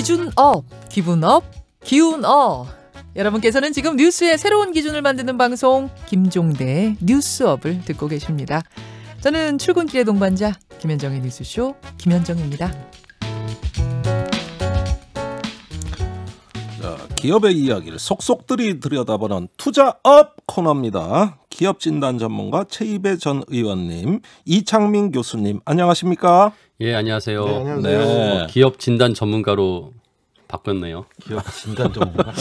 기준 업, 기분 업, 기운 업. 여러분께서는 지금 뉴스의 새로운 기준을 만드는 방송 김종대의 뉴스업을 듣고 계십니다. 저는 출근길의 동반자 김현정의 뉴스쇼 김현정입니다. 자, 기업의 이야기를 속속들이 들여다보는 투자업 코너입니다. 기업진단 전문가 최이배 전 의원님, 이창민 교수님 안녕하십니까? 예, 안녕하세요. 네, 안녕하세요. 네. 기업 진단 전문가로 바꿨네요. 기업 진단 전문가.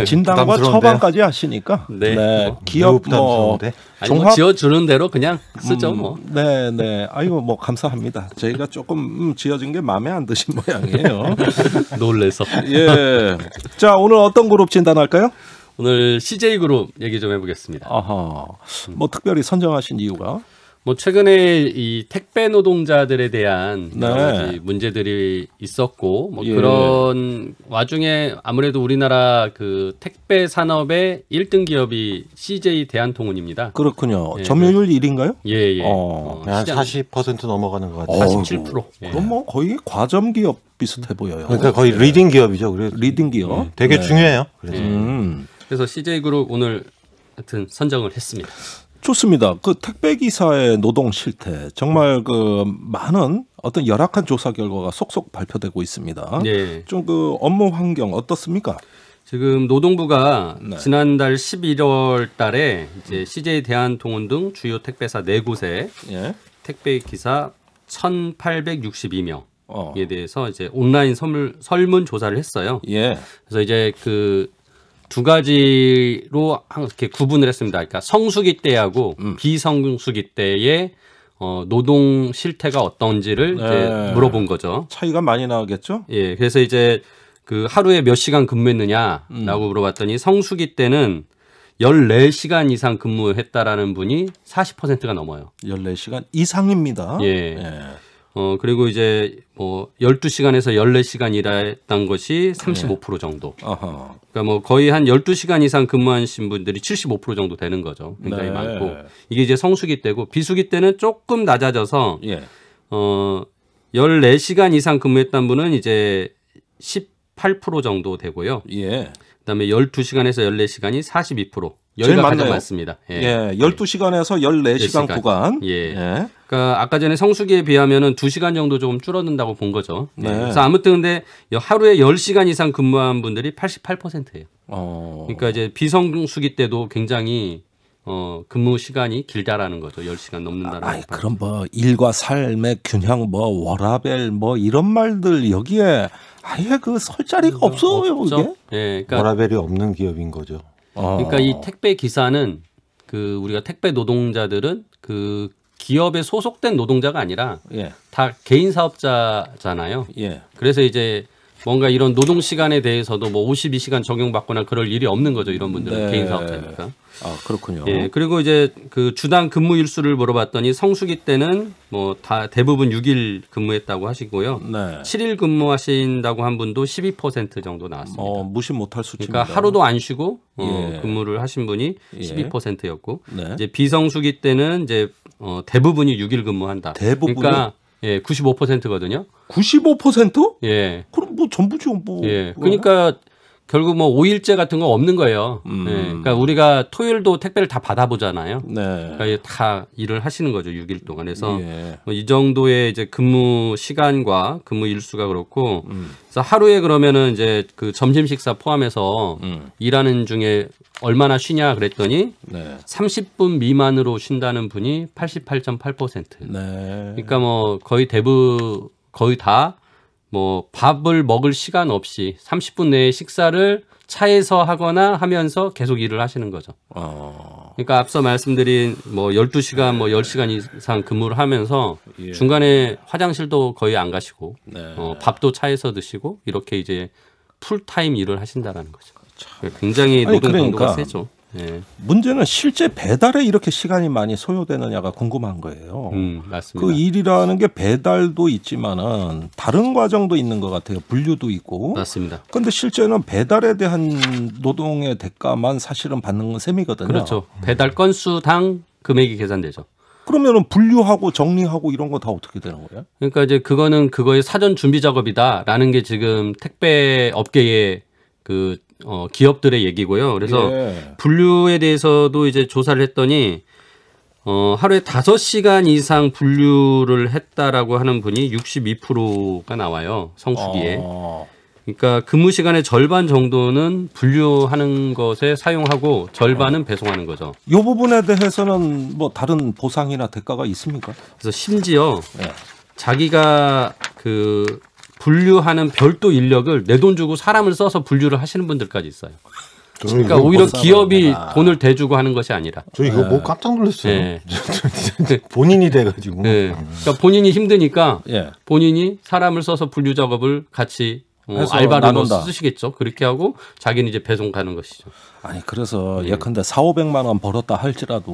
진단과 부담스러운데요? 처방까지 하시니까 네. 기업 뭐 아니, 뭐 지어주는 대로 그냥 쓰죠 뭐. 네. 아이고 뭐 감사합니다. 저희가 조금 지어진 게 마음에 안 드신 모양이에요. 놀래서. 예. 자, 오늘 어떤 그룹 진단할까요? 오늘 CJ그룹 얘기 좀 해보겠습니다. 아하. 뭐 특별히 선정하신 이유가? 뭐 최근에 이 택배 노동자들에 대한 네. 여러 가지 문제들이 있었고 뭐 예. 그런 와중에 아무래도 우리나라 그 택배 산업의 1등 기업이 CJ 대한통운입니다. 그렇군요. 예, 점유율 1위인가요? 예. 한 시장 40% 넘어가는 것 같아요. 47%. 예. 그럼 뭐 거의 과점 기업 비슷해 보여요. 그러니까 거의 리딩 기업이죠. 그래서 리딩 기업. 되게 네. 중요해요. 그래서 그래서 CJ그룹 오늘 하여튼 선정을 했습니다. 좋습니다. 그 택배 기사의 노동 실태 정말 그 많은 어떤 열악한 조사 결과가 속속 발표되고 있습니다. 예. 좀 그 업무 환경 어떻습니까? 지금 노동부가 네. 지난달 11월 달에 이제 CJ 대한통운 등 주요 택배사 4곳에 예. 택배 기사 1,862명에 어. 대해서 이제 온라인 설문 조사를 했어요. 예. 그래서 이제 그 두 가지로 이렇게 구분을 했습니다. 그러니까 성수기 때하고 비성수기 때의 노동 실태가 어떤지를 네. 이제 물어본 거죠. 차이가 많이 나겠죠? 예, 그래서 이제 그 하루에 몇 시간 근무했느냐라고 물어봤더니 성수기 때는 14시간 이상 근무했다라는 분이 40%가 넘어요. 14시간 이상입니다. 예. 그리고 이제 뭐 12시간에서 14시간 일했던 것이 35% 정도. 아하. 그러니까 뭐 거의 한 12시간 이상 근무하신 분들이 75% 정도 되는 거죠. 굉장히 네. 많고. 이게 이제 성수기 때고 비수기 때는 조금 낮아져서 예. 14시간 이상 근무했던 분은 이제 18% 정도 되고요. 예. 그다음에 12시간에서 14시간이 42%. 제일 여기가 가장 많네요. 많습니다. 예. 12시간에서 14시간 14시간. 구간. 예. 예. 그러니까 아까 전에 성수기에 비하면은 2시간 정도 조금 줄어든다고 본 거죠. 네. 그래서 아무튼 근데 하루에 10시간 이상 근무한 분들이 88%예요. 그러니까 이제 비성수기 때도 굉장히 근무 시간이 길다라는 거죠. 10시간 넘는다는 아이, 거. 그럼 뭐 일과 삶의 균형 뭐 워라벨 뭐 이런 말들 여기에 아예 그 설 자리가 없어요, 없죠? 이게. 예. 그러니까 워라벨이 없는 기업인 거죠. 그러니까 이 택배 기사는 그 우리가 택배 노동자들은 그 기업에 소속된 노동자가 아니라 예. 다 개인 사업자잖아요. 예. 그래서 이제 뭔가 이런 노동 시간에 대해서도 뭐 52시간 적용받거나 그럴 일이 없는 거죠. 이런 분들은 네. 개인 사업자니까. 아, 그렇군요. 예. 그리고 이제 그 주당 근무 일수를 물어봤더니 성수기 때는 뭐 다 대부분 6일 근무했다고 하시고요. 네. 7일 근무하신다고 한 분도 12% 정도 나왔습니다. 무시 못할 수치입니다. 그러니까 하루도 안 쉬고 예. 근무를 하신 분이 예. 12%였고 네. 이제 비성수기 때는 이제 대부분이 6일 근무한다. 대부분이? 그러니까 예, 95%거든요. 95%? 예. 그럼 뭐 전부죠, 뭐. 예. 그러니까 결국 뭐 5일제 같은 거 없는 거예요. 예. 그러니까 우리가 토요일도 택배를 다 받아보잖아요. 네. 그러니까 다 일을 하시는 거죠. 6일 동안. 그래서 예. 뭐이 정도의 이제 근무 시간과 근무 일수가 그렇고 그래서 하루에 그러면은 이제 그 점심 식사 포함해서 일하는 중에 얼마나 쉬냐 그랬더니 네. 30분 미만으로 쉰다는 분이 88.8%. 네. 그러니까 뭐 거의 다 뭐 밥을 먹을 시간 없이 30분 내에 식사를 차에서 하거나 하면서 계속 일을 하시는 거죠. 그러니까 앞서 말씀드린 뭐 12시간 뭐 10시간 이상 근무를 하면서 예. 중간에 화장실도 거의 안 가시고 네. 밥도 차에서 드시고 이렇게 이제 풀타임 일을 하신다라는 거죠. 굉장히 아니, 노동 강도가 그러니까 세죠. 예. 문제는 실제 배달에 이렇게 시간이 많이 소요되느냐가 궁금한 거예요. 맞습니다. 그 일이라는 게 배달도 있지만은 다른 과정도 있는 것 같아요. 분류도 있고. 맞습니다. 그런데 실제는 배달에 대한 노동의 대가만 사실은 받는 셈이거든요. 그렇죠. 배달 건수당 금액이 계산되죠. 그러면은 분류하고 정리하고 이런 거 다 어떻게 되는 거예요? 그러니까 이제 그거는 그거의 사전 준비 작업이다라는 게 지금 택배 업계의 그 기업들의 얘기고요. 그래서 분류에 대해서도 이제 조사를 했더니 하루에 5시간 이상 분류를 했다라고 하는 분이 62%가 나와요. 성수기에. 그러니까 근무 시간의 절반 정도는 분류하는 것에 사용하고 절반은 배송하는 거죠. 이 부분에 대해서는 뭐 다른 보상이나 대가가 있습니까? 그래서 심지어 자기가 그 분류하는 별도 인력을 내 돈 주고 사람을 써서 분류를 하시는 분들까지 있어요. 그러니까 오히려 기업이 돈을 대주고 하는 것이 아니라. 저 이거 뭐 깜짝 놀랐어요. 네. 본인이 돼가지고. 네. 그러니까 본인이 힘드니까 본인이 사람을 써서 분류 작업을 같이 알바로 쓰시겠죠. 그렇게 하고 자기는 이제 배송 가는 것이죠. 아니 그래서 예컨대 4,500만 원 벌었다 할지라도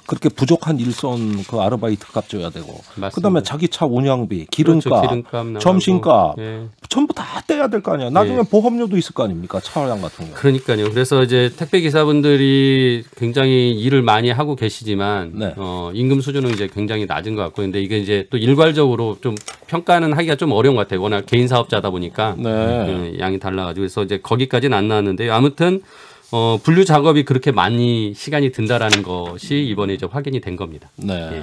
그렇게 부족한 일손 그 아르바이트 값 줘야 되고 맞습니다. 그다음에 자기 차 운영비, 기름값, 그렇죠. 기름값 점심값 전부 다 떼야 될 거 아니야. 나중에 보험료도 있을 거 아닙니까? 차량 같은 경우. 그러니까요. 그래서 이제 택배 기사분들이 굉장히 일을 많이 하고 계시지만 임금 수준은 이제 굉장히 낮은 것 같고, 근데 이게 이제 또 일괄적으로 좀 평가는 하기가 좀 어려운 것 같아요. 워낙 개인 사업자다 보니까 양이 달라가지고 그래서 이제 거기까지는 안 나왔는데 아무튼. 분류 작업이 그렇게 많이 시간이 든다라는 것이 이번에 이제 확인이 된 겁니다. 네.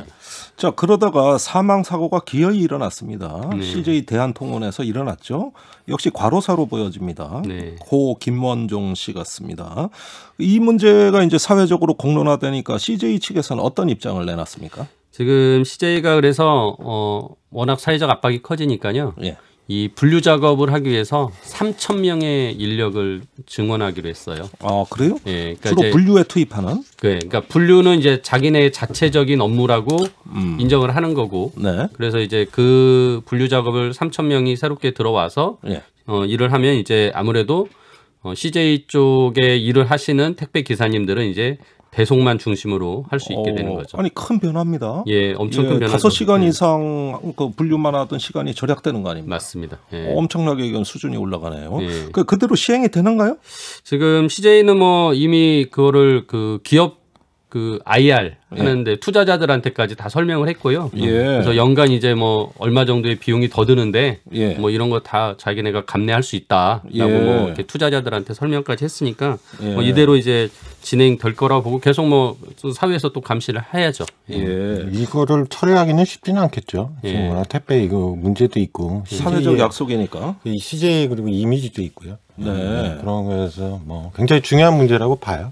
자, 그러다가 사망 사고가 기어이 일어났습니다. CJ 대한통운에서 일어났죠. 역시 과로사로 보여집니다. 고 김원종 씨 같습니다. 이 문제가 이제 사회적으로 공론화되니까 CJ 측에서는 어떤 입장을 내놨습니까? 지금 CJ가 그래서 워낙 사회적 압박이 커지니까요. 이 분류 작업을 하기 위해서 3,000명의 인력을 증원하기로 했어요. 아, 그래요? 그러니까 주로 분류에 투입하는? 그러니까 분류는 이제 자기네 자체적인 업무라고 인정을 하는 거고. 그래서 이제 그 분류 작업을 3,000명이 새롭게 들어와서 일을 하면 이제 아무래도 CJ 쪽에 일을 하시는 택배 기사님들은 이제 배송만 중심으로 할 수 있게 되는 거죠. 아니 큰 변화입니다. 엄청 큰 변화죠. 5시간 이상 그 분류만 하던 시간이 절약되는 거 아닙니까? 맞습니다. 엄청나게 이건 수준이 올라가네요. 그대로 시행이 되는가요? 지금 CJ는 뭐 이미 그거를 그 기업 그 IR 하는데 투자자들한테까지 다 설명을 했고요. 그래서 연간 이제 뭐 얼마 정도의 비용이 더 드는데 뭐 이런 거 다 자기네가 감내할 수 있다라고 뭐 이렇게 투자자들한테 설명까지 했으니까 뭐 이대로 이제 진행될 거라고 보고 계속 뭐 사회에서 또 감시를 해야죠. 이거를 철회하기는 쉽지는 않겠죠. 지금 워낙 택배 이거 문제도 있고 사회적 약속이니까 이 CJ 그리고 이미지도 있고요. 그런 거에서 뭐 굉장히 중요한 문제라고 봐요.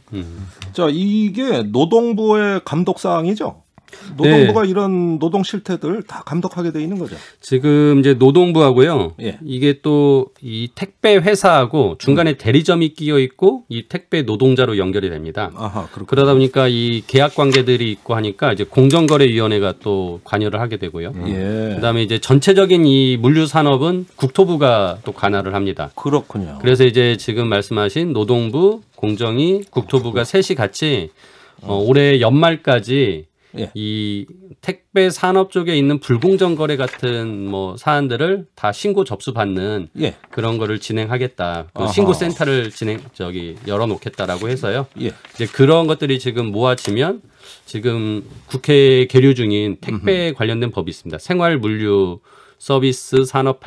자, 이게 노동부의 감독 사항이죠. 노동부가 이런 노동 실태들 다 감독하게 돼 있는 거죠. 지금 이제 노동부하고요. 이게 또 이 택배 회사하고 중간에 대리점이 끼어 있고 이 택배 노동자로 연결이 됩니다. 그러다 보니까 이 계약 관계들이 있고 하니까 이제 공정거래위원회가 또 관여를 하게 되고요. 그다음에 이제 전체적인 이 물류 산업은 국토부가 또 관할을 합니다. 그렇군요. 그래서 이제 지금 말씀하신 노동부, 공정위, 국토부가 셋이 같이 올해 연말까지 이 택배 산업 쪽에 있는 불공정 거래 같은 뭐 사안들을 다 신고 접수받는 그런 거를 진행하겠다. 그 신고 센터를 열어놓겠다라고 해서요. 이제 그런 것들이 지금 모아지면 지금 국회에 계류 중인 택배 관련된 법이 있습니다. 생활 물류 서비스 산업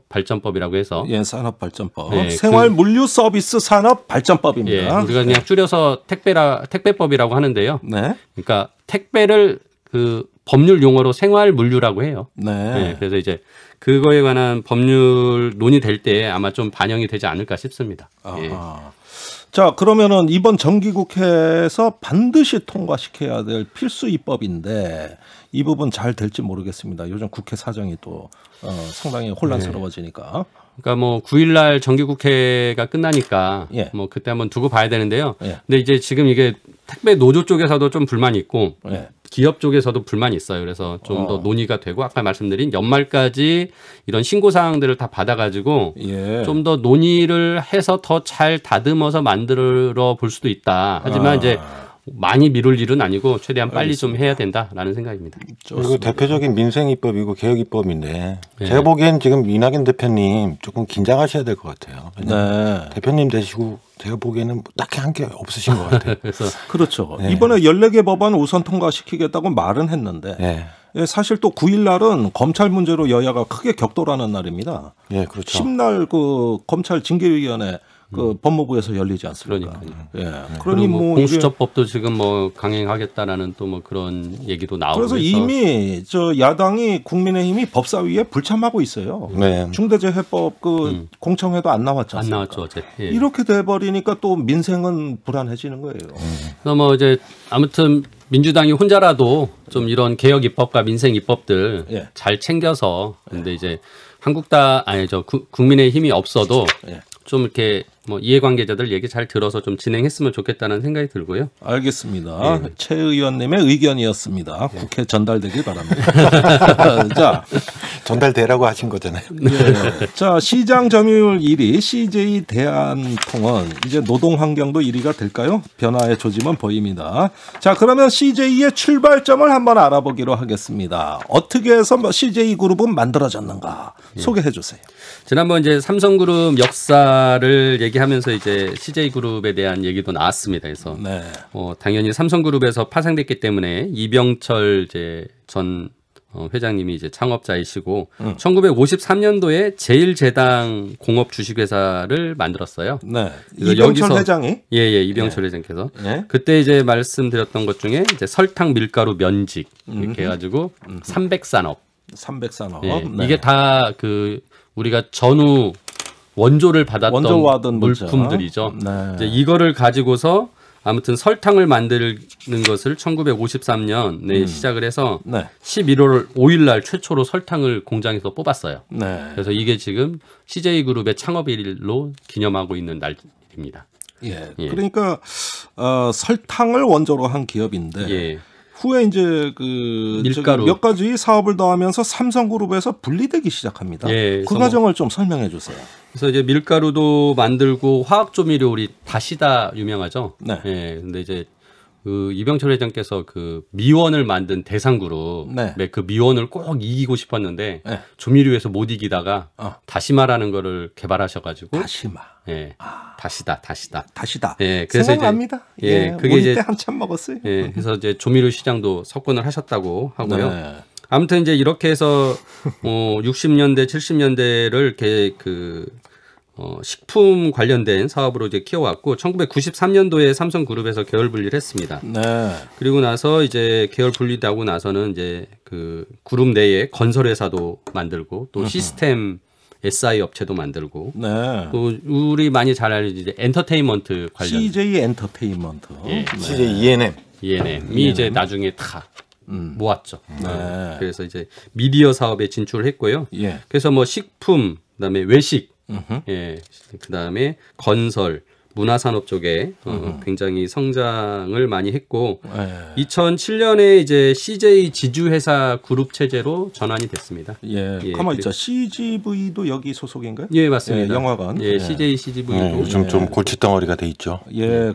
발전법이라고 해서 산업발전법. 생활 물류 서비스 산업 발전법입니다. 우리가 그냥 줄여서 택배법이라고 하는데요. 그러니까 택배를 그 법률 용어로 생활 물류라고 해요. 그래서 이제 그거에 관한 법률 논의될 때 아마 좀 반영이 되지 않을까 싶습니다. 자, 그러면은 이번 정기국회에서 반드시 통과시켜야 될 필수 입법인데 이 부분 잘 될지 모르겠습니다. 요즘 국회 사정이 또 상당히 혼란스러워지니까. 그러니까 뭐 9일날 정기국회가 끝나니까 뭐 그때 한번 두고 봐야 되는데요. 근데 이제 지금 이게 택배 노조 쪽에서도 좀 불만이 있고 기업 쪽에서도 불만이 있어요. 그래서 좀 더 논의가 되고 아까 말씀드린 연말까지 이런 신고 사항들을 다 받아가지고 좀 더 논의를 해서 더 잘 다듬어서 만들어 볼 수도 있다. 하지만 이제 많이 미룰 일은 아니고 최대한 빨리 좀 해야 된다라는 생각입니다. 그리고 대표적인 민생 입법이고 개혁 입법인데 제가 보기엔 지금 이낙연 대표님 조금 긴장하셔야 될 것 같아요. 대표님 되시고 제가 보기에는 딱히 한 게 없으신 것 같아요. 그래서 그렇죠. 이번에 14개 법안 우선 통과시키겠다고 말은 했는데 사실 또 9일 날은 검찰 문제로 여야가 크게 격돌하는 날입니다. 예, 그렇죠. 10날 그 검찰 징계위원회 그 법무부에서 열리지 않습니까? 그러니 뭐 공수처법도 지금 뭐 강행하겠다라는 또 뭐 그런 얘기도 나오고 그래서 이미 저 야당이 국민의힘이 법사위에 불참하고 있어요. 중대재해법 그 공청회도 안 나왔지 않습니까? 안 나왔죠 어제. 이렇게 돼버리니까 또 민생은 불안해지는 거예요. 그래서 뭐 이제 아무튼 민주당이 혼자라도 좀 이런 개혁 입법과 민생 입법들 잘 챙겨서 근데 이제 국민의힘이 없어도 좀 이렇게 뭐 이해관계자들 얘기 잘 들어서 좀 진행했으면 좋겠다는 생각이 들고요. 알겠습니다. 최 의원님의 의견이었습니다. 국회 전달되길 바랍니다. 자, 전달되라고 하신 거잖아요. 자, 시장 점유율 1위 CJ 대한통운 이제 노동 환경도 1위가 될까요? 변화의 조짐은 보입니다. 자, 그러면 CJ의 출발점을 한번 알아보기로 하겠습니다. 어떻게 해서 CJ 그룹은 만들어졌는가 소개해 주세요. 지난번 이제 삼성그룹 역사를 얘기하면서 이제 CJ그룹에 대한 얘기도 나왔습니다. 그래서 당연히 삼성그룹에서 파생됐기 때문에 이병철 이제 전 회장님이 이제 창업자이시고 1953년도에 제일제당 공업 주식회사를 만들었어요. 이병철 회장이? 이병철 회장께서 그때 이제 말씀드렸던 것 중에 이제 설탕 밀가루 면직 이렇게 해가지고 300산업. 이게 다 그 우리가 전후 원조를 받았던 물품들이죠. 이제 이거를 가지고서 아무튼 설탕을 만드는 것을 1953년에 시작을 해서 11월 5일 날 최초로 설탕을 공장에서 뽑았어요. 그래서 이게 지금 CJ그룹의 창업일로 기념하고 있는 날입니다. 그러니까 설탕을 원조로 한 기업인데 후에 이제 그 밀가루 몇 가지 사업을 더하면서 삼성그룹에서 분리되기 시작합니다. 그 과정을 좀 설명해 주세요. 그래서 이제 밀가루도 만들고 화학조미료 우리 다시다 유명하죠. 근데 이제 그 이병철 회장께서 그 미원을 만든 대상그룹 그 미원을 꼭 이기고 싶었는데 조미료에서 못 이기다가 다시마라는 거를 개발하셔가지고 다시다. 그래서 생각납니다. 그게 이제 때 한참 먹었어요. 그래서 이제 조미료 시장도 석권을 하셨다고 하고요. 아무튼 이제 이렇게 해서 60년대, 70년대를 이렇게 식품 관련된 사업으로 이제 키워왔고 1993년도에 삼성그룹에서 계열 분리를 했습니다. 그리고 나서 이제 계열 분리되고 나서는 이제 그 그룹 내에 건설회사도 만들고 또 시스템 SI 업체도 만들고 또 우리 많이 잘 알려진 이제 엔터테인먼트 관련 CJ 엔터테인먼트, CJ ENM이 이제 나중에 다 모았죠. 그래서 이제 미디어 사업에 진출을 했고요. 그래서 뭐 식품, 그다음에 외식, 그다음에 건설, 문화산업 쪽에 굉장히 성장을 많이 했고 2007년에 이제 CJ 지주회사 그룹 체제로 전환이 됐습니다. 가만 있자. CGV도 여기 소속인가요? 맞습니다. 영화관. CJ CGV도 요즘 좀 골칫덩어리가 돼 있죠.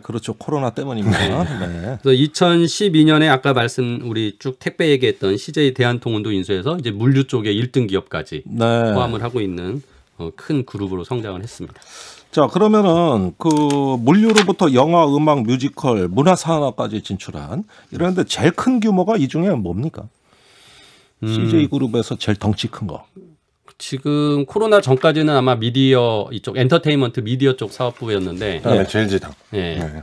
그렇죠. 코로나 때문입니다. 그래서 2012년에 아까 우리 쭉 택배 얘기했던 CJ 대한통운도 인수해서 이제 물류 쪽에 1등 기업까지 포함을 하고 있는 큰 그룹으로 성장을 했습니다. 자, 그러면은 그 물류로부터 영화, 음악, 뮤지컬, 문화산업까지 진출한 이런데 제일 큰 규모가 이 중에 뭡니까? CJ그룹에서 제일 덩치 큰 거. 지금 코로나 전까지는 아마 미디어 이쪽 엔터테인먼트 미디어 쪽 사업부였는데 제일제당.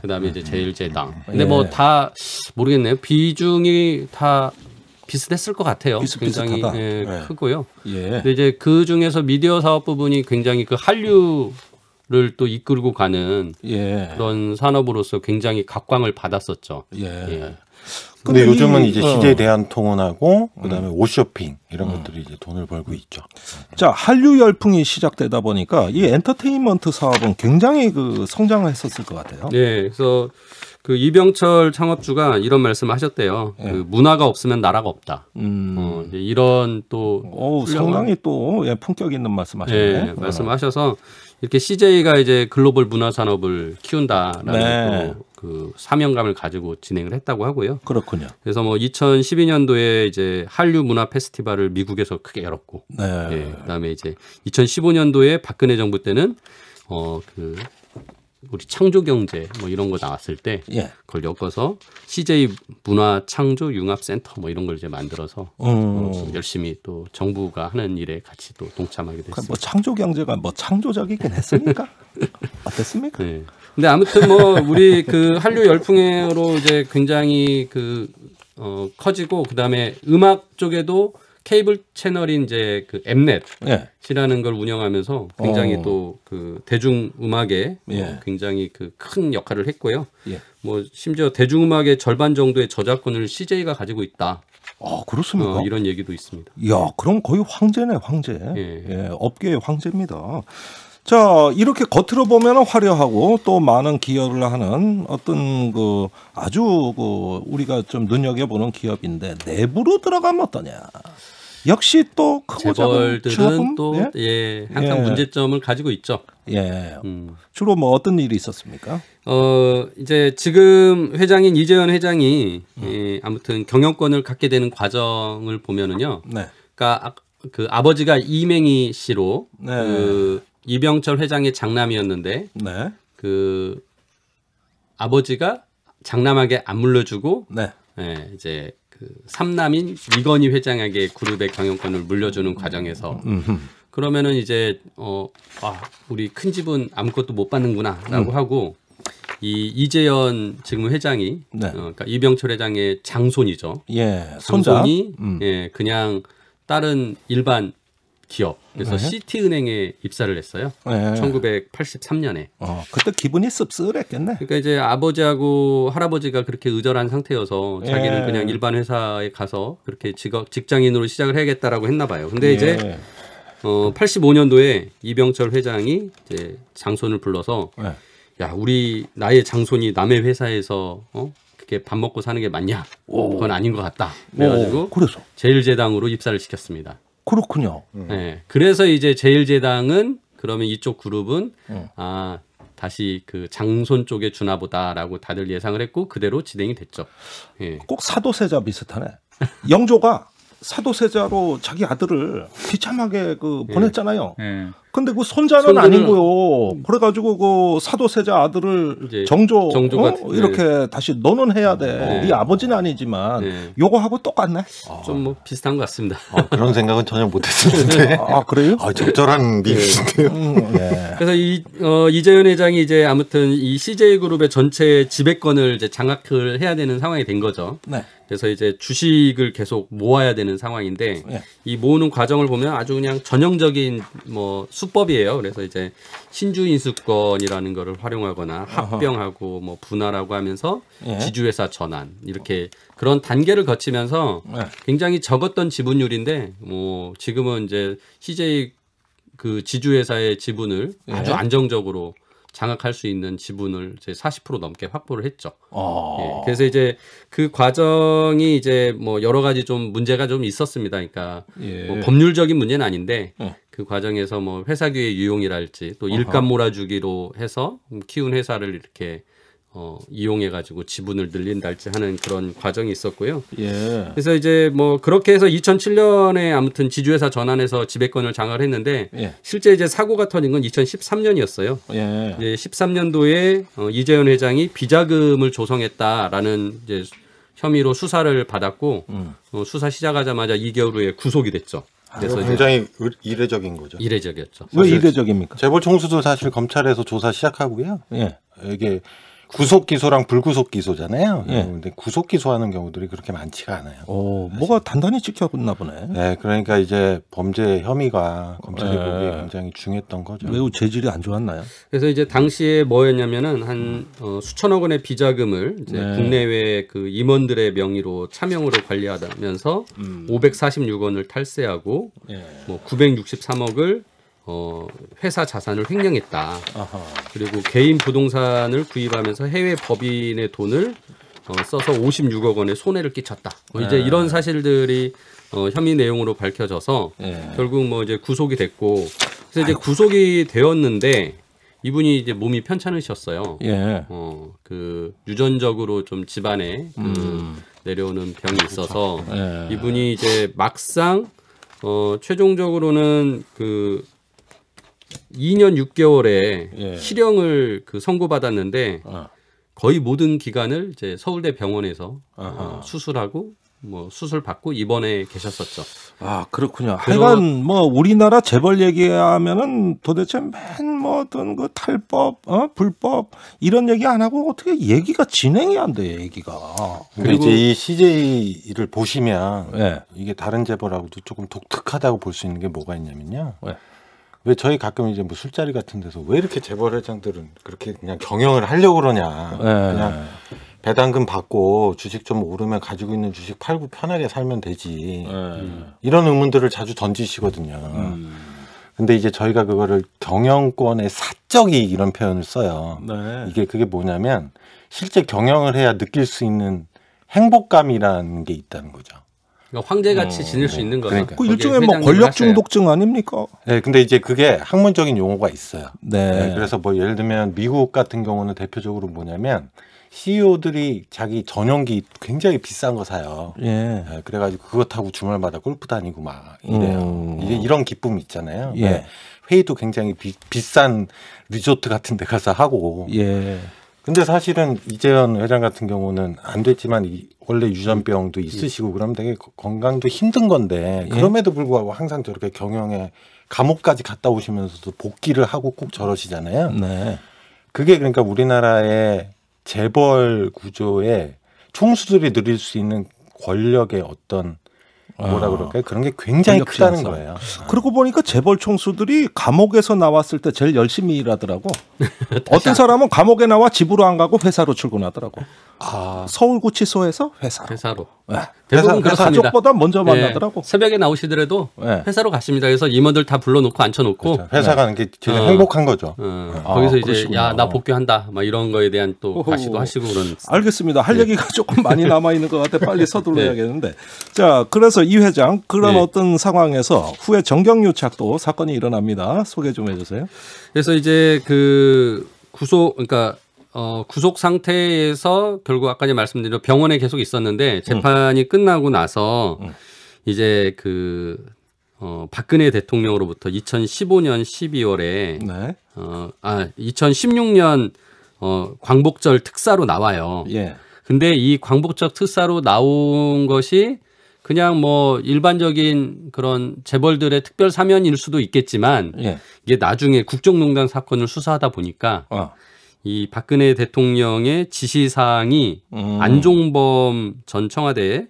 그다음에 이제 제일제당. 근데 뭐 다 모르겠네요. 비중이 다 비슷했을 것 같아요. 굉장히 크고요. 근데 이제 그 중에서 미디어 사업 부분이 굉장히 그 한류를 또 이끌고 가는 그런 산업으로서 굉장히 각광을 받았었죠. 근데 요즘은 이제 CJ 대한통운하고 그다음에 옷쇼핑 이런 것들이 이제 돈을 벌고 있죠. 자, 한류 열풍이 시작되다 보니까 이 엔터테인먼트 사업은 굉장히 그 성장을 했었을 것 같아요. 그래서 그 이병철 창업주가 이런 말씀을 하셨대요. 그 문화가 없으면 나라가 없다. 이제 이런 또 상당히 또 품격 있는 말씀하셨네요. 말씀하셔서 이렇게 CJ가 이제 글로벌 문화 산업을 키운다라는 또 그 사명감을 가지고 진행을 했다고 하고요. 그렇군요. 그래서 뭐 2012년도에 이제 한류 문화 페스티벌을 미국에서 크게 열었고, 네. 예, 그다음에 이제 2015년도에 박근혜 정부 때는 그 우리 창조경제 뭐 이런 거 나왔을 때 예. 그걸 엮어서 CJ 문화 창조 융합 센터 뭐 이런 걸 이제 만들어서 열심히 또 정부가 하는 일에 같이 또 동참하게 됐습니다. 뭐 창조경제가 뭐 창조적이긴 했습니까? 어땠습니까? 네. 근데 아무튼 뭐 우리 그 한류 열풍으로 이제 굉장히 그 커지고 그다음에 음악 쪽에도 케이블 채널인 이제 그 엠넷이라는 예. 걸 운영하면서 굉장히 또 그 대중 음악에 예. 굉장히 그 큰 역할을 했고요. 예. 뭐 심지어 대중 음악의 절반 정도의 저작권을 CJ가 가지고 있다. 그렇습니까? 이런 얘기도 있습니다. 야, 그럼 거의 황제네, 황제. 예. 예, 업계의 황제입니다. 자, 이렇게 겉으로 보면 화려하고 또 많은 기여를 하는 어떤 그 아주 그 우리가 좀 눈여겨보는 기업인데 내부로 들어가면 어떠냐? 역시 또 크고 작은 재벌들은 또 예? 예, 항상 예. 문제점을 가지고 있죠. 예. 주로 뭐 어떤 일이 있었습니까? 이제 지금 회장인 이재현 회장이 아무튼 경영권을 갖게 되는 과정을 보면은요. 네. 그러니까 그 아버지가 이맹희 씨로 네. 그 이병철 회장의 장남이었는데 네. 그 아버지가 장남에게 안 물려주고 네. 예, 이제 그 삼남인 이건희 회장에게 그룹의 경영권을 물려주는 과정에서 그러면은 이제 우리 큰 집은 아무것도 못 받는구나라고 하고 이 이재현 지금 회장이 네. 그러니까 이병철 회장의 장손이죠. 예. 손자. 장손이 예, 그냥 다른 일반 기업 그래서 네. 시티은행에 입사를 했어요. 네. 1983년에. 그때 기분이 씁쓸했겠네. 그러니까 이제 아버지하고 할아버지가 그렇게 의절한 상태여서 자기는 예. 그냥 일반 회사에 가서 그렇게 직장인으로 시작을 해야겠다라고 했나 봐요. 근데 이제 85년도에 이병철 회장이 이제 장손을 불러서 예. 야, 나의 장손이 남의 회사에서 그렇게 밥 먹고 사는 게 맞냐? 그건 아닌 것 같다. 그래가지고 그래서 제일제당으로 입사를 시켰습니다. 그렇군요. 네. 그래서 이제 제일제당은 그러면 이쪽 그룹은 다시 그 장손 쪽에 주나보다라고 다들 예상을 했고 그대로 진행이 됐죠. 예. 꼭 사도세자 비슷하네. 영조가 사도세자로 자기 아들을 비참하게 보냈잖아요. 근데 그 손자는 아닌 거요. 그래가지고 그 사도세자 아들을 정조가 이렇게 다시 너는 해야 돼. 네 아버지는 아니지만 요거하고 똑같네. 좀 뭐 비슷한 것 같습니다. 그런 생각은 전혀 못했었는데. 그래요? 적절한 비유인데요. 네. 그래서 이재현 회장이 이제 아무튼 이 CJ 그룹의 전체 지배권을 이제 장악을 해야 되는 상황이 된 거죠. 네. 그래서 이제 주식을 계속 모아야 되는 상황인데 이 모으는 과정을 보면 아주 그냥 전형적인 뭐 수법이에요. 그래서 이제 신주인수권이라는 거를 활용하거나 합병하고 뭐 분할하고 하면서 지주회사 전환 이렇게 그런 단계를 거치면서 굉장히 적었던 지분율인데 뭐 지금은 이제 CJ 그 지주회사의 지분을 아주 안정적으로 장악할 수 있는 지분을 이제 40% 넘게 확보를 했죠. 예, 그래서 이제 그 과정이 이제 뭐 여러 가지 좀 문제가 좀 있었습니다. 그러니까 뭐 법률적인 문제는 아닌데 그 과정에서 뭐 회사규의 유용이랄지 또 일감 몰아주기로 해서 키운 회사를 이렇게 이용해가지고 지분을 늘린달지 하는 그런 과정이 있었고요. 그래서 이제 뭐 그렇게 해서 2007년에 아무튼 지주회사 전환해서 지배권을 장악을 했는데 실제 이제 사고가 터진 건 2013년이었어요. 이제 13년도에 이재현 회장이 비자금을 조성했다라는 이제 혐의로 수사를 받았고 수사 시작하자마자 2개월 후에 구속이 됐죠. 그래서 굉장히 이례적인 거죠. 이례적이었죠. 왜 이례적입니까? 재벌 총수도 사실 검찰에서 조사 시작하고요. 이게 구속 기소랑 불구속 기소잖아요. 근데 구속 기소하는 경우들이 그렇게 많지가 않아요. 뭐가 단단히 찍혔나 보네. 네, 그러니까 이제 범죄 혐의가 검찰이 보기에 굉장히 중요했던 거죠. 매우 재질이 안 좋았나요? 그래서 이제 당시에 뭐였냐면은 한 수천억 원의 비자금을 이제 국내외 그 임원들의 명의로 차명으로 관리하면서 546원을 탈세하고 뭐 963억을 회사 자산을 횡령했다. 그리고 개인 부동산을 구입하면서 해외 법인의 돈을 써서 56억 원의 손해를 끼쳤다. 이제 이런 사실들이 혐의 내용으로 밝혀져서 결국 뭐 이제 구속이 됐고 그래서 이제 구속이 되었는데 이분이 이제 몸이 편찮으셨어요. 예. 그 유전적으로 좀 집안에 내려오는 병이 있어서 예. 이분이 이제 막상 최종적으로는 그 2년 6개월에 예. 실형을 그 선고받았는데 거의 모든 기간을 이제 서울대 병원에서 수술하고 뭐 수술 받고 입원해 계셨었죠. 아 그렇군요. 하여간 뭐 우리나라 재벌 얘기하면은 도대체 맨 뭐든 그 탈법, 불법 이런 얘기 안 하고 어떻게 얘기가 진행이 안 돼 얘기가. 그리고 이제 이 CJ를 보시면 네. 이게 다른 재벌하고도 조금 독특하다고 볼 수 있는 게 뭐가 있냐면요. 네. 왜 저희 가끔 이제 뭐 술자리 같은 데서 왜 이렇게 재벌 회장들은 그렇게 그냥 경영을 하려고 그러냐. 네. 그냥 배당금 받고 주식 좀 오르면 가지고 있는 주식 팔고 편하게 살면 되지. 이런 의문들을 자주 던지시거든요. 근데 이제 저희가 그거를 경영권의 사적 이익 이런 표현을 써요. 네. 그게 뭐냐면 실제 경영을 해야 느낄 수 있는 행복감이라는 게 있다는 거죠. 그러니까 황제같이 지낼 수 있는 거죠. 그러니까. 그 일종의 뭐 권력 중독증 아닙니까? 네, 근데 이제 그게 학문적인 용어가 있어요. 네. 네. 그래서 뭐 예를 들면 미국 같은 경우는 대표적으로 뭐냐면 CEO들이 자기 전용기 굉장히 비싼 거 사요. 예. 네, 그래가지고 그거 타고 주말마다 골프 다니고 막 이래요. 이런 기쁨이 있잖아요. 예. 네, 회의도 굉장히 비싼 리조트 같은 데 가서 하고. 예. 근데 사실은 이재현 회장 같은 경우는 안 됐지만 원래 유전병도 있으시고 그러면 되게 건강도 힘든 건데 그럼에도 불구하고 항상 저렇게 경영에 감옥까지 갔다 오시면서도 복귀를 하고 꼭 저러시잖아요. 네. 그게 그러니까 우리나라의 재벌 구조에 총수들이 누릴 수 있는 권력의 어떤 뭐라 그럴까요? 그런 게 굉장히 크다는 거예요. 그러고 보니까 재벌 총수들이 감옥에서 나왔을 때 제일 열심히 일하더라고. 어떤 사람은 감옥에 나와 집으로 안 가고 회사로 출근하더라고. 서울구치소에서 회사로. 네. 대부분 그렇습니다. 가족보다 먼저 만나더라고. 네. 새벽에 나오시더라도 회사로 갔습니다. 그래서 임원들 다 불러놓고 앉혀놓고 그렇죠. 회사 가는 게 제일 행복한 거죠. 거기서 이제 야, 나 복귀한다. 막 이런 거에 대한 또 가시도 하시고 그런. 알겠습니다. 할 얘기가 조금 많이 남아 있는 것 같아. 빨리 서둘러야겠는데. 자, 그래서 이 회장 그런 어떤 상황에서 후에 정경유착도 사건이 일어납니다. 소개 좀 해주세요. 그래서 이제 그 그러니까 구속 상태에서 결국 아까 말씀드린 병원에 계속 있었는데 재판이 끝나고 나서 이제 그 박근혜 대통령으로부터 2015년 12월에 네. 2016년 광복절 특사로 나와요. 예. 근데 이 광복절 특사로 나온 것이 그냥 뭐 일반적인 그런 재벌들의 특별 사면일 수도 있겠지만 이게 나중에 국정농단 사건을 수사하다 보니까 이 박근혜 대통령의 지시사항이 안종범 전 청와대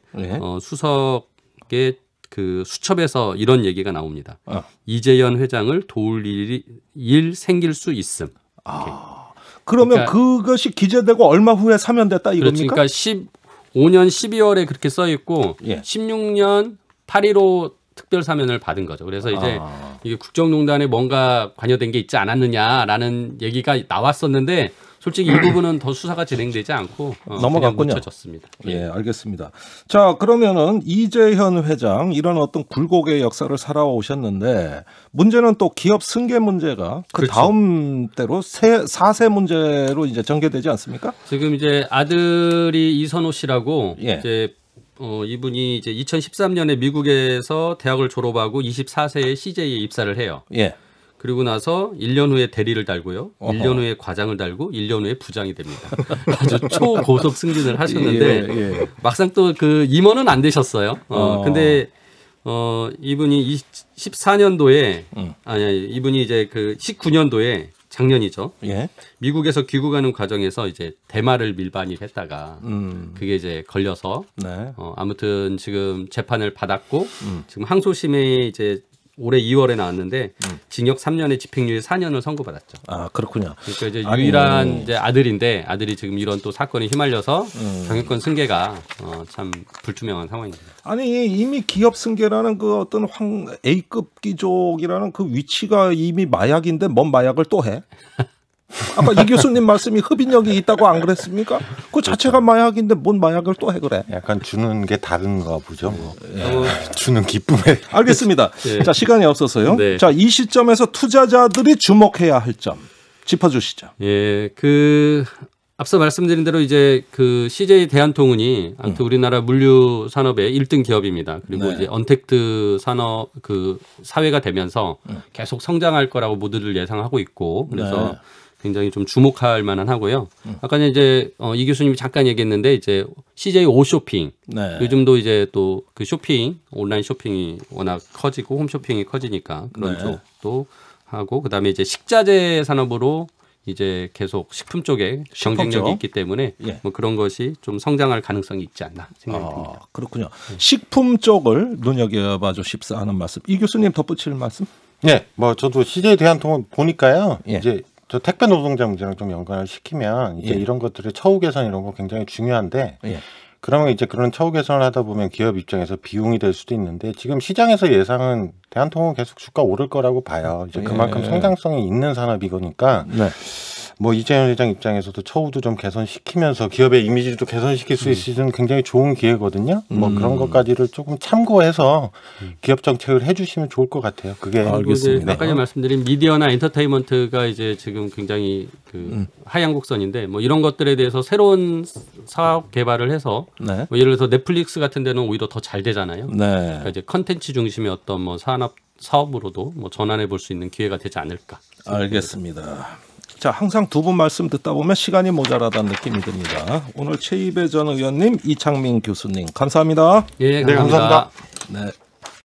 수석의 그 수첩에서 이런 얘기가 나옵니다. 이재현 회장을 도울 일 생길 수 있음. 그러면 그러니까, 그것이 기재되고 얼마 후에 사면됐다 이겁니까? 그러니까 15년 12월에 그렇게 써 있고 16년 8.15 특별 사면을 받은 거죠. 그래서 이제 이게 국정농단에 뭔가 관여된 게 있지 않았느냐라는 얘기가 나왔었는데 솔직히 이 부분은 더 수사가 진행되지 않고 넘어갔군요. 묻혀졌습니다. 예, 알겠습니다. 자, 그러면은 이재현 회장 이런 어떤 굴곡의 역사를 살아오셨는데 문제는 또 기업 승계 문제가 그 그렇죠. 다음 때로 4세 문제로 이제 전개되지 않습니까? 지금 이제 아들이 이선호 씨라고 이제 이분이 이제 2013년에 미국에서 대학을 졸업하고 24세에 CJ에 입사를 해요. 예. 그리고 나서 1년 후에 대리를 달고요. 1년 후에 과장을 달고 1년 후에 부장이 됩니다. 아주 초고속 승진을 하셨는데 막상 또 그 임원은 안 되셨어요. 근데 이분이 14년도에 이분이 이제 그 19년도에 작년이죠. 미국에서 귀국하는 과정에서 이제 대마를 밀반입 했다가 그게 이제 걸려서 아무튼 지금 재판을 받았고 지금 항소심에 이제 올해 2월에 나왔는데 징역 3년에 집행유예 4년을 선고받았죠. 아, 그렇군요. 그러니까 이제 유일한 이제 아들인데 아들이 지금 이런 또 사건에 휘말려서 경영권 승계가 참 불투명한 상황입니다. 아니 이미 기업 승계라는 그 어떤 A급 귀족이라는 그 위치가 이미 마약인데 뭔 마약을 또 해? 아까 이 교수님 말씀이 흡인력이 있다고 안 그랬습니까? 그 자체가 마약인데 뭔 마약을 또 해 그래? 약간 주는 게 다른가 보죠. 뭐. 주는 기쁨에. 알겠습니다. 자, 시간이 없어서요. 네. 자, 이 시점에서 투자자들이 주목해야 할 점. 짚어주시죠. 예, 앞서 말씀드린 대로 이제 CJ 대한통운이 아무튼 우리나라 물류 산업의 1등 기업입니다. 그리고 이제 언택트 산업 사회가 되면서 계속 성장할 거라고 모두들 예상하고 있고 그래서 굉장히 좀 주목할 만한 하고요. 아까 이제 이 교수님이 잠깐 얘기했는데 이제 CJ 오쇼핑 요즘도 이제 또 쇼핑 온라인 쇼핑이 워낙 커지고 홈쇼핑이 커지니까 그런 쪽도 하고 그다음에 이제 식자재 산업으로 이제 계속 식품 쪽에 경쟁력이 있기 때문에 뭐 그런 것이 좀 성장할 가능성이 있지 않나 생각이 듭니다. 그렇군요. 식품 쪽을 눈여겨봐 주십사 하는 말씀. 이 교수님 덧붙일 말씀? 네, 뭐 저도 CJ 대한통운 보니까요. 이제 저 택배 노동자 문제랑 좀 연관을 시키면 이제 이런 것들의 처우 개선 이런 거 굉장히 중요한데 그러면 이제 그런 처우 개선을 하다 보면 기업 입장에서 비용이 될 수도 있는데 지금 시장에서 예상은 대한통운 계속 주가 오를 거라고 봐요. 이제 그만큼 성장성이 있는 산업이거니까 뭐 이재현 회장 입장에서도 처우도 좀 개선시키면서 기업의 이미지도 개선시킬 수 있는 굉장히 좋은 기회거든요. 뭐 그런 것까지를 조금 참고해서 기업 정책을 해주시면 좋을 것 같아요. 그게 알겠습니다. 아까 말씀드린 미디어나 엔터테인먼트가 이제 지금 굉장히 하향 곡선인데 뭐 이런 것들에 대해서 새로운 사업 개발을 해서 뭐 예를 들어서 넷플릭스 같은 데는 오히려 더 잘 되잖아요. 그러니까 이제 컨텐츠 중심의 어떤 뭐 사업으로도 뭐 전환해 볼 수 있는 기회가 되지 않을까. 알겠습니다. 자, 항상 두 분 말씀 듣다 보면 시간이 모자라다는 느낌이 듭니다. 오늘 최이배 전 의원님, 이창민 교수님 감사합니다. 예, 감사합니다. 네.